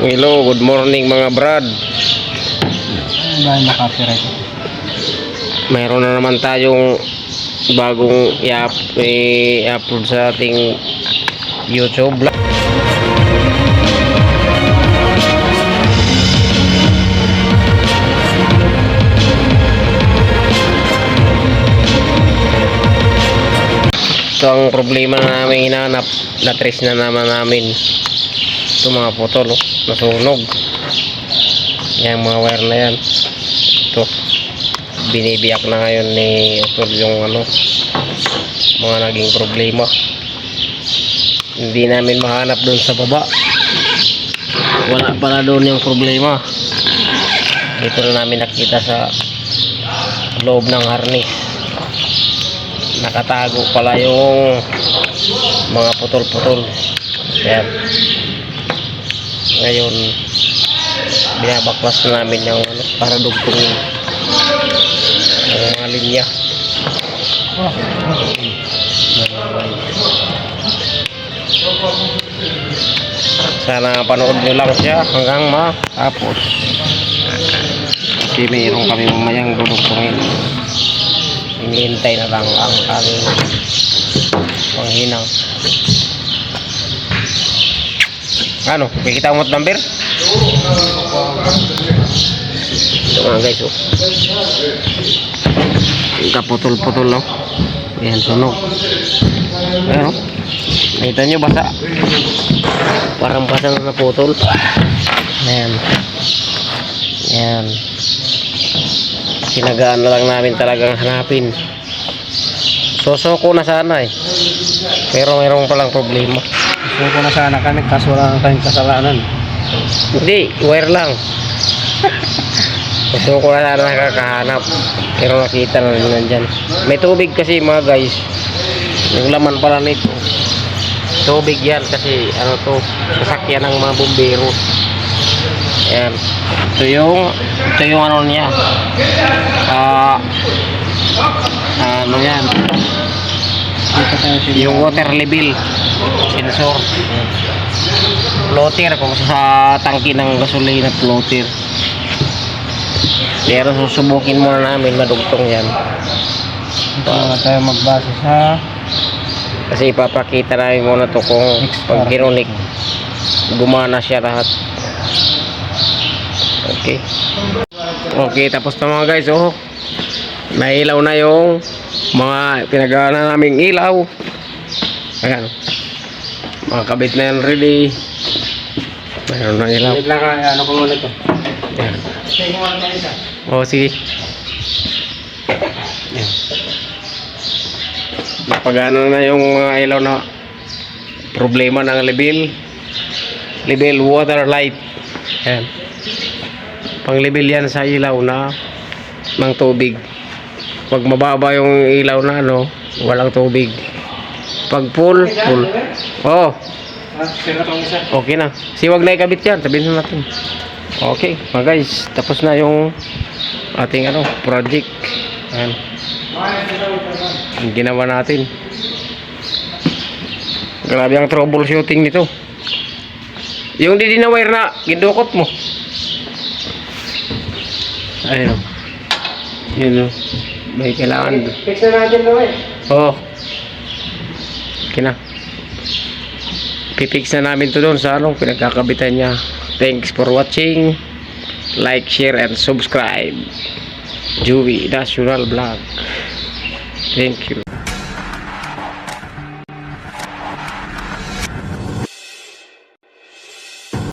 Hello, good morning mga brad. Dahil na-copyright. Mayroon na naman tayong bagong i-upload sa ating YouTube vlog. Ito ang problema na namin hinahanap. Na-trace na naman namin. Ito mga putol, nasunog. Yan mga wire na yan. Ito. Binibiyak na ngayon ni Utol yung mga naging problema. Hindi namin mahanap doon sa baba. Wala pala doon yung problema. Dito na namin nakita sa loob ng harness. Nakatago pala yung mga putol-putol. Yan. Ngayon binabaklas na namin yung para dugtungin ang mga linya. Sana panood nyo lang siya hanggang matapos kasi mayroon kami mamayang dudugtungin. Hinihintay na lang ang aming panghinang. Ano? Kikita mo number? Ito mga guys, oh. Kaputol-putol lang. Ayan, sunog. Ayan, oh. Nakita nyo, basa. Parang basa na naputol. Ayan. Ayan. Sinagaan na lang namin talagang hanapin. Sosoko na sana eh. Pero mayroon palang problema. Sosoko na sana kami kaso wala na tayong kasalanan. Hindi, wire lang. Sosoko na sana nakakahanap. Pero nakita na rin nandyan. May tubig kasi mga guys. Yung laman pala nito. Tubig yan kasi sasakyan ng mga bumbero. Ayan. Ito yung ano niya. Ano yan? Yung water level sensor. Floater kung sa tangki ng gasolina, floater. Pero susubukin muna namin madugtong yan. Ito na tayo magbase sa kasi ipapakita namin muna to kung pag kinunik gumana siya lahat. Okay, tapos na mga guys. Oh, nailaw na yung mga pinagana naming ilaw. Ayan, mga kabit na yan ready. Mayroon na ilaw. wait lang, ano ko muna ito. Ayan. Oh, sige. Ayan. Napagana na yung mga ilaw na problema ng level water light. Ayan. Pang level yan sa ilaw na ng tubig. Pag mababa yung ilaw na walang tubig. Pag full. Oh, okay na. Siwag na ikabit yan, sabihin natin. Okay mga guys, tapos na yung ating project. Ayan. Yung ginawa natin. Grabe ang troubleshooting nito. Yung di na wire na gidukot mo. Ayun. Yun o. May kailangan. Fix na natin ito eh. Oo. Okay na. Pipix na namin to doon sa pinagkakabitan niya. Thanks for watching. Like, share, and subscribe. Joey National Vlog. Thank you.